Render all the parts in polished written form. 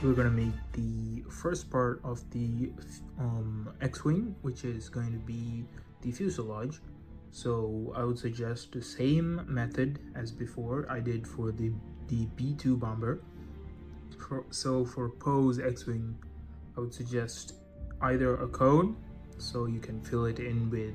we're gonna make the first part of the X-Wing, which is going to be the fuselage. So I would suggest the same method as before I did for the B2 bomber. So for Poe's X-Wing, I would suggest either a cone, so you can fill it in with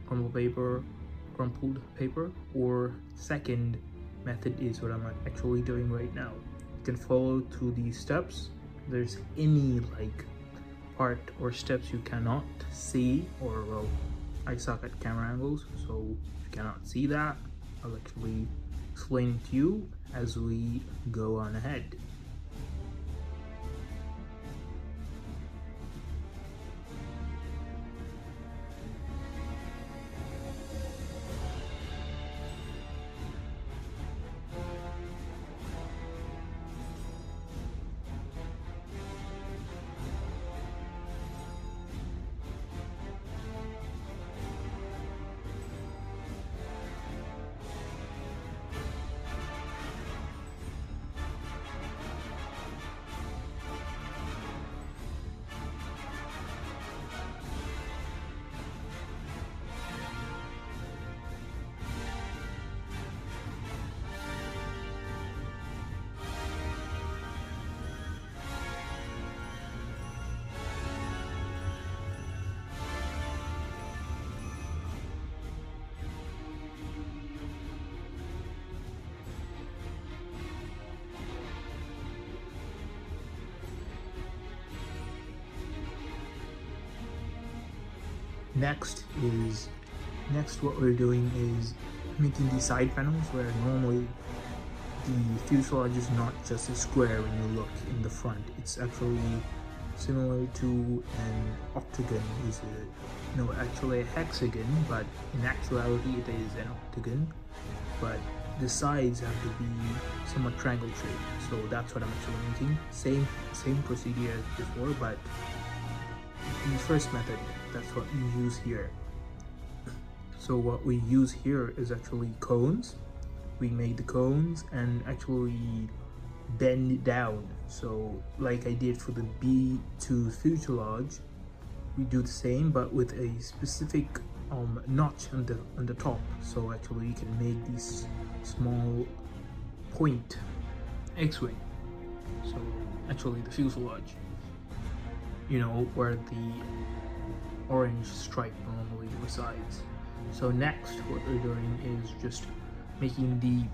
crumpled paper, or second method is what I'm actually doing right now. You can follow through these steps. If there's any like part or steps you cannot see, or well, I suck at camera angles, so if you cannot see that, I'll actually explain it to you as we go on ahead. Next what we're doing is making these side panels, where normally the fuselage is not just a square when you look in the front. It's actually similar to an octagon. Actually a hexagon, but in actuality it is an octagon, but the sides have to be somewhat triangle shaped. So that's what I'm actually making. Same procedure as before, but the first method, that's what you use here. So what we use here is actually cones. We made the cones and actually bend it down. So like I did for the B2 fuselage, we do the same but with a specific notch on the top. So actually you can make these small point X-Wing. So actually the fuselage, where the orange stripe normally resides. So next what we're doing is just making the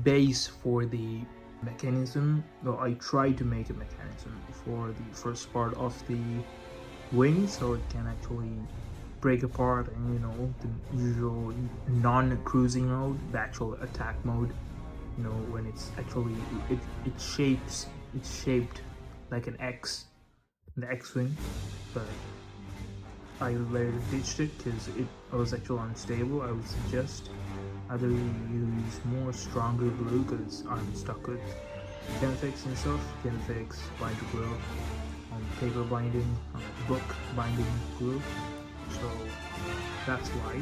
base for the mechanism. Though I tried to make a mechanism for the first part of the wing, so it can actually break apart, and the usual non-cruising mode, the actual attack mode, when it's actually it's shaped like an X, the X-Wing, but I later ditched it because it was actually unstable. I would suggest either you use more stronger glue, because I'm stuck with Kinefix and stuff. Kinefix, binder glue, paper binding, book binding glue. So that's why.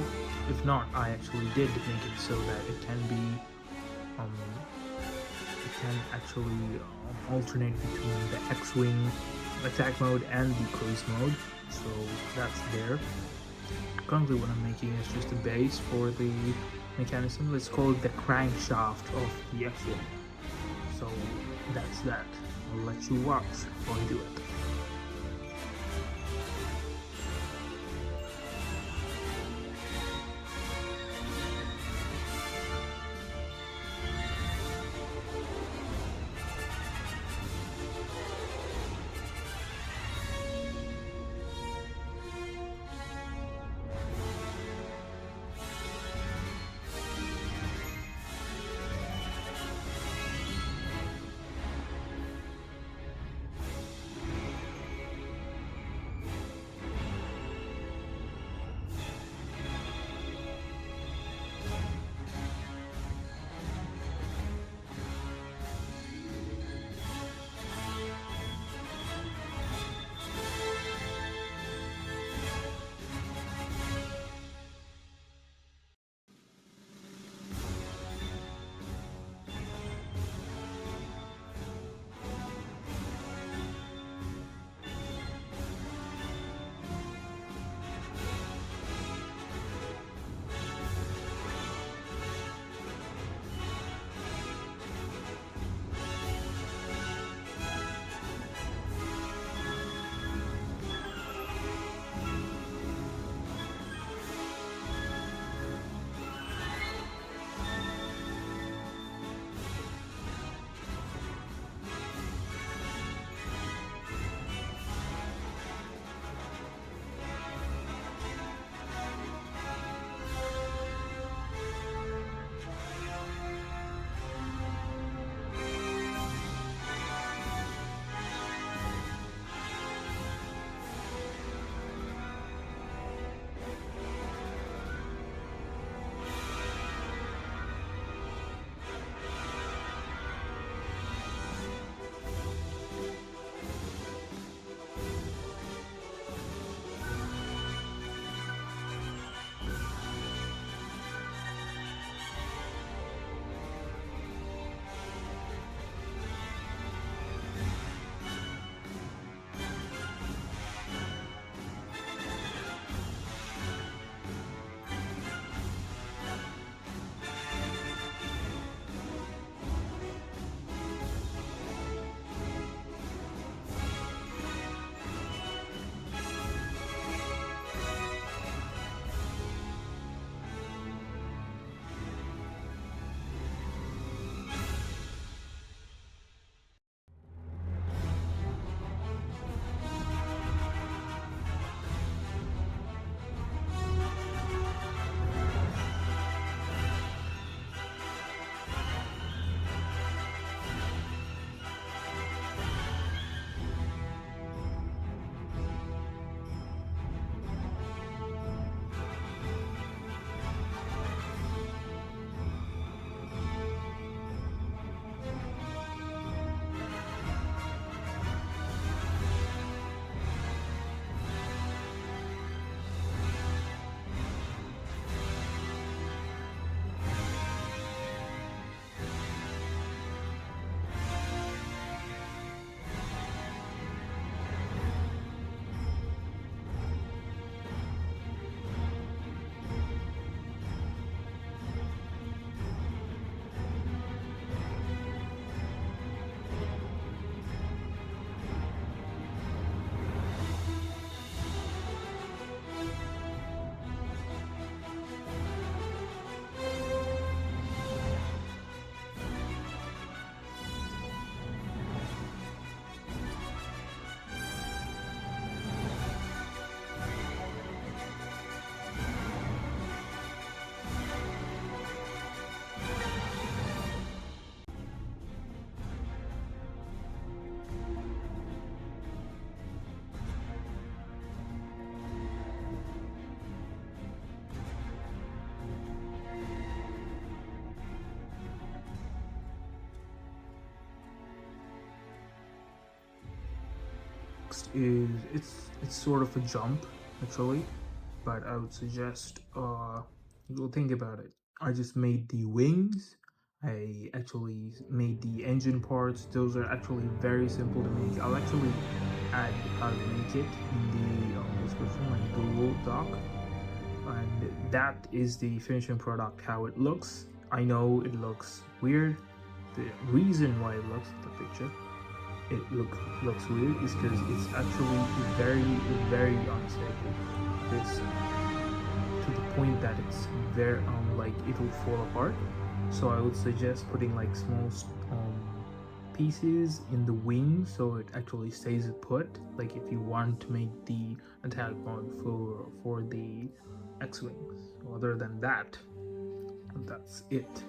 If not, I actually did make it so that it can be, it can actually alternate between the X-Wing attack mode and the cruise mode. So that's there. Currently what I'm making is just a base for the mechanism. Let's call it the crankshaft of the X-Wing. So that's that. I'll let you watch while I do it. next is it's sort of a jump actually, but I would suggest you'll think about it. I just made the wings. I actually made the engine parts. Those are actually very simple to make. I'll actually add how to make it in the description, like Google Doc. And that is the finishing product, how it looks. I know it looks weird. The reason why it looks the picture looks weird is because it's actually very unstable. This to the point that it's very like it will fall apart. So I would suggest putting like small pieces in the wing so it actually stays put. Like if you want to make the attack mode for the X-wings. So other than that, that's it.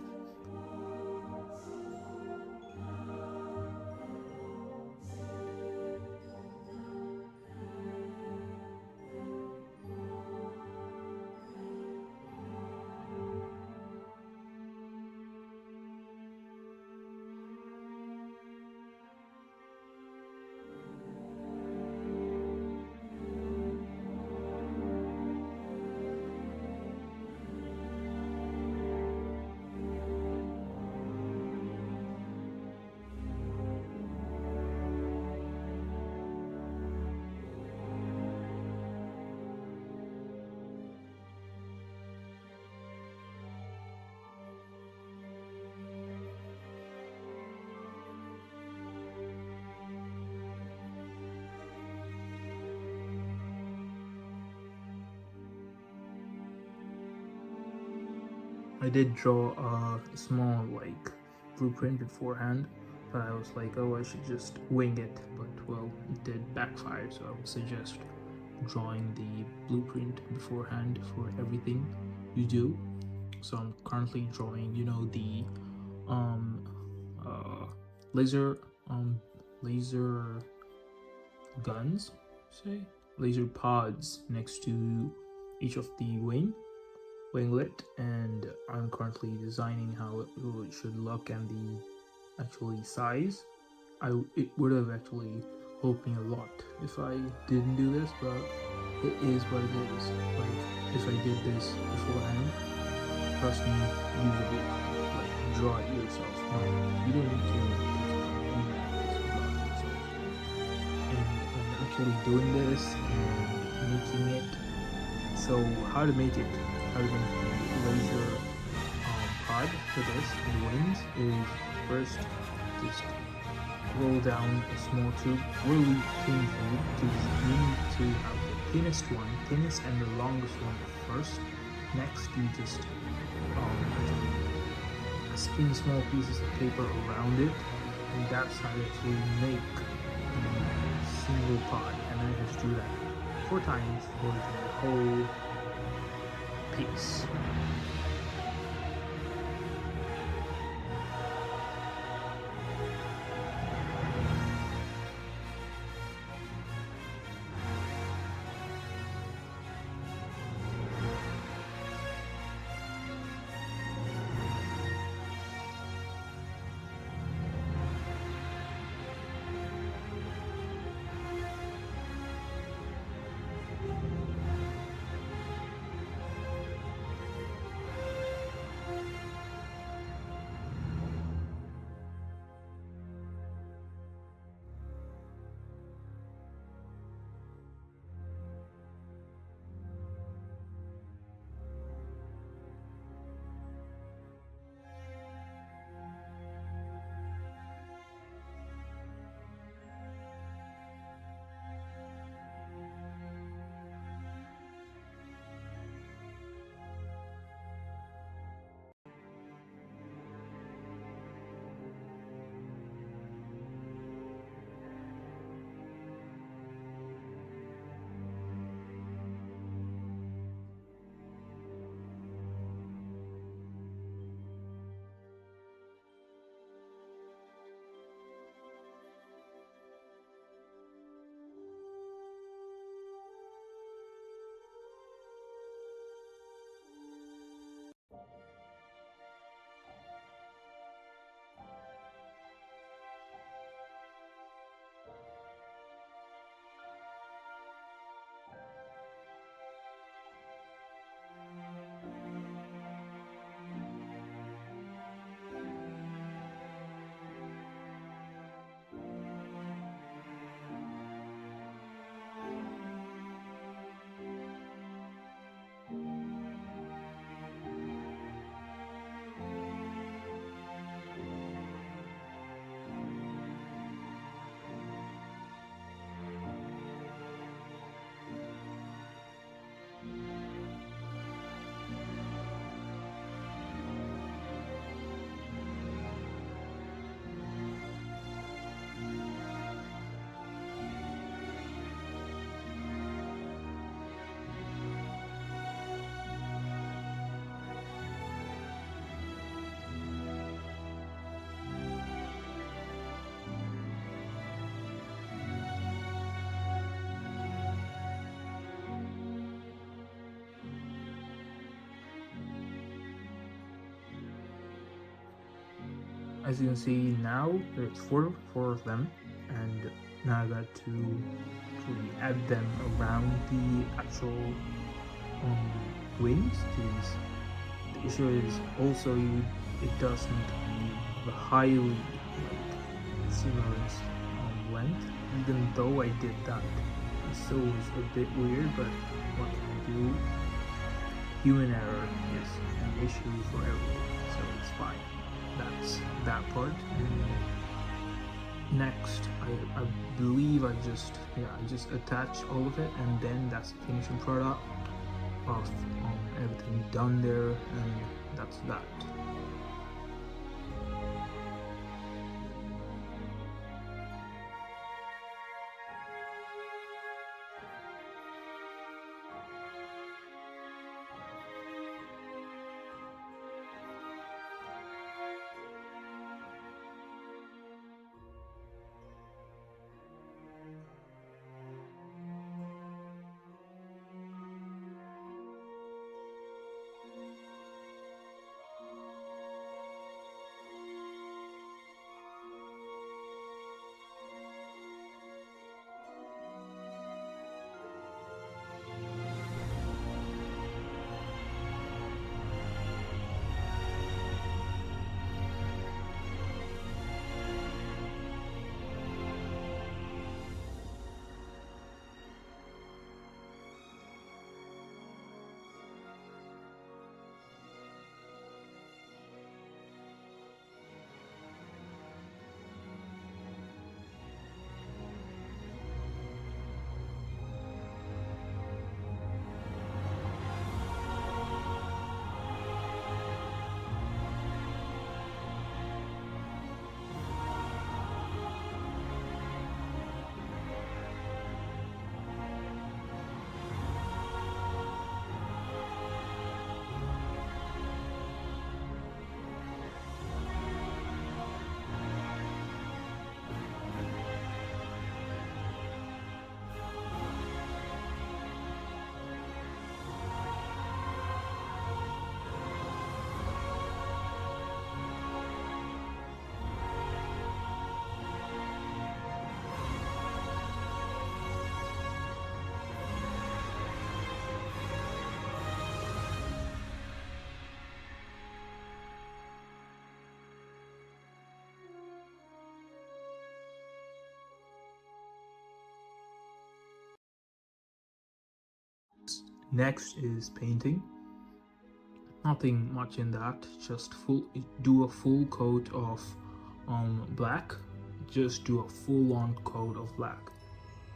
I did draw a small like blueprint beforehand, but I was like, oh, I should just wing it. But well, it did backfire, so I would suggest drawing the blueprint beforehand for everything you do. So I'm currently drawing, you know, the laser laser guns, say laser pods next to each of the winglet, and I'm currently designing how it should look and the actually size. It would have actually helped me a lot if I didn't do this, but it is what it is. Like if I did this beforehand, trust me, you would like draw it yourself. No, you don't need to take it out. You can draw it yourself. And I'm actually doing this and making it. So how to make it? How to make the laser pod for this, the wings, is first just roll down a small tube really painfully because you need to have the thinnest and the longest one first. Next, you just spin small pieces of paper around it, and that's how you actually make the single pod. And then you just do that 4 times for the whole piece. as you can see now, there's four of them, and now I got to add them around the actual wings. Because the issue is also it doesn't leave a highly like similar length. Even though I did that, it still was a bit weird. But what can I do? Human error is an issue for everything, so it's fine. That's that part. And next, I believe I just attach all of it, and then that's the finishing product of everything done there, and that's that. Next is painting. Nothing much in that, just do a full coat of black. Just do a full-on coat of black.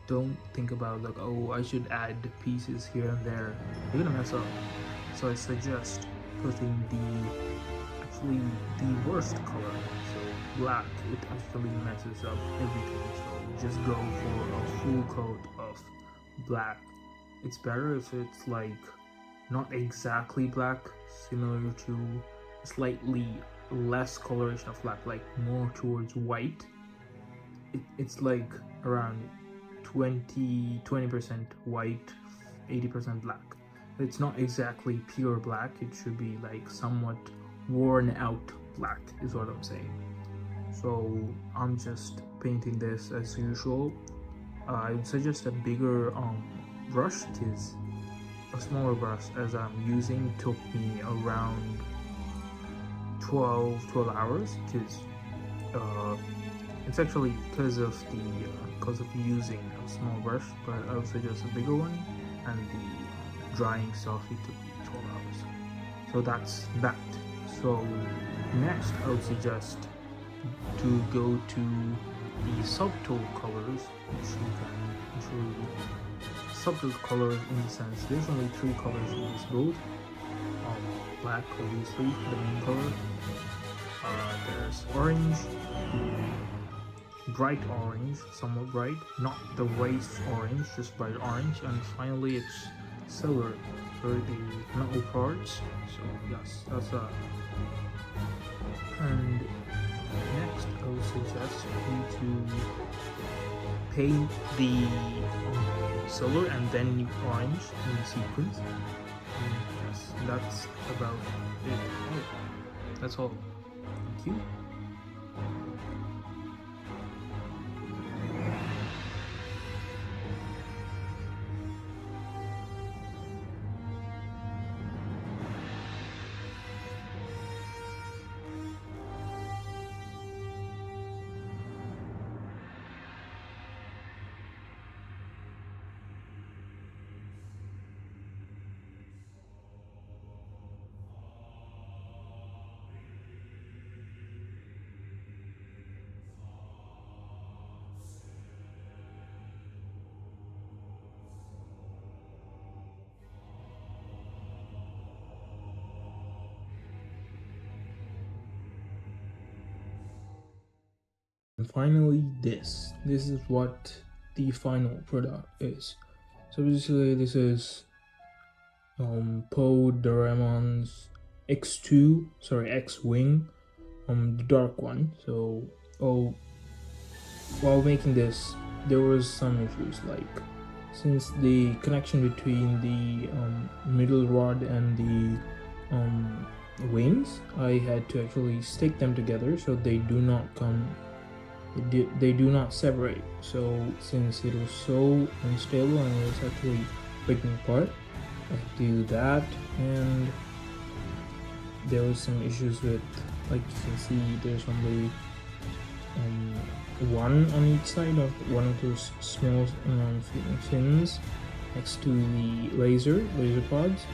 Don't think about like, oh, I should add pieces here and there. You're gonna mess up. So I suggest putting the worst color. So black, it actually messes up everything. So just go for a full coat of black. It's better if it's like not exactly black, similar to slightly less coloration of black, like more towards white. It's like around 20% white, 80% black. It's not exactly pure black, it should be like somewhat worn out black is what I'm saying. So I'm just painting this as usual. I would suggest a bigger brush, because a smaller brush as I'm using took me around 12 hours, because it's actually because of using a small brush, but I would suggest a bigger one, and the drying stuff it took me 12 hours. So that's that. So next I would suggest to go to the subtle colors, which you can actually subtle colors in the sense there's only 3 colors in this build. Black, obviously, the main color. There's orange, bright orange, somewhat bright, not the race orange, just bright orange, and finally it's silver for the metal parts. So yes, that's that. And next I would suggest you to paint the silver and then orange in sequence. And yes, that's about it. That's all. Thank you. And finally, this is what the final product is. So basically, this is Poe Dameron's X-Wing, the dark one. So, while making this, there was some issues, like since the connection between the middle rod and the wings, I had to actually stick them together so they do not separate. So since it was so unstable and it was actually breaking apart, I had to do that, and there was some issues with, like you can see, there's only one on each side of one of those small fins next to the laser pods.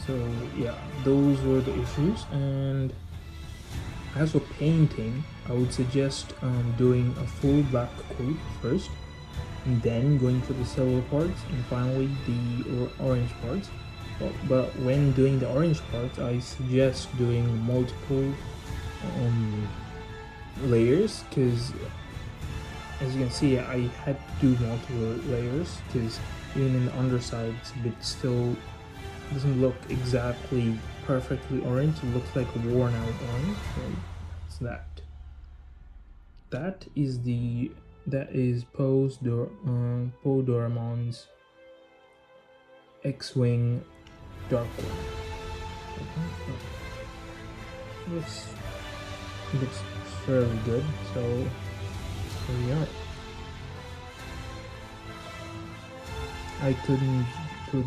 So yeah, those were the issues. And as for painting, I would suggest doing a full black coat first, and then going for the silver parts, and finally the orange parts. But when doing the orange parts, I suggest doing multiple layers, because as you can see, I had to do multiple layers, because even in the underside it's a bit still doesn't look exactly perfectly orange. It looks like a worn out orange. So it's that. That is Poe Dameron's X-Wing dark one. Looks fairly good. So here we are. I couldn't put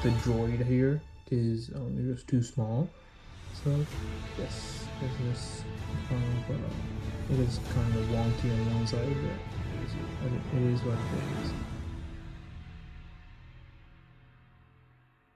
the droid here because it was too small. So yes, this is it is kind of wonky on one side, but it is what it is.